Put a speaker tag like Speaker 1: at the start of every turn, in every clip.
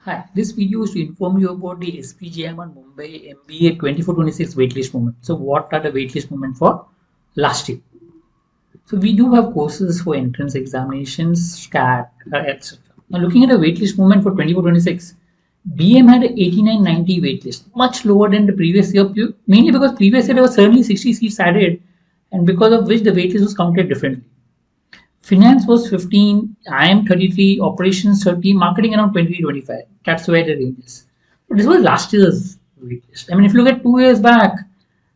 Speaker 1: Hi, this video is to inform you about the SPJIRM and Mumbai MBA 24-26 waitlist movement. So what are the waitlist movement for last year? So we do have courses for entrance examinations, SCAT, etc. Now looking at the waitlist movement for 24-26, BM had an 89-90 waitlist, much lower than the previous year, mainly because previous year there were certainly 60 seats added, and because of which the waitlist was counted differently. Finance was 15, IM 33, operations 30, marketing around 20-25. That's where the range is. But this was last year's waitlist. I mean, if you look at 2 years back,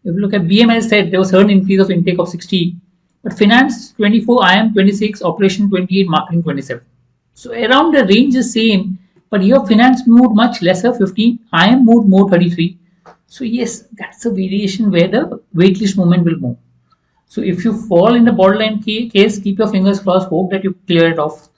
Speaker 1: if you look at BM, as I said, there was a certain increase of intake of 60, but finance 24, IM 26, operation 28, marketing 27. So around the range is same, but here finance moved much lesser, 15, IM moved more, 33. So yes, that's a variation where the waitlist movement will move. So if you fall in the borderline case, keep your fingers crossed, hope that you clear it off.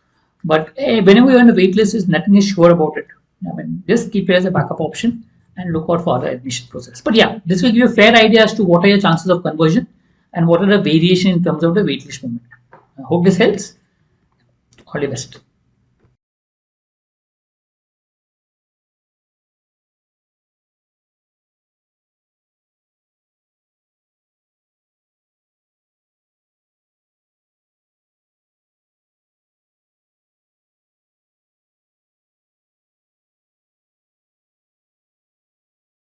Speaker 1: But whenever you're on the waitlist, nothing is sure about it. I mean, just keep it as a backup option and look out for other admission process. But yeah, this will give you a fair idea as to what are your chances of conversion and what are the variation in terms of the waitlist movement. I hope this helps. All the best.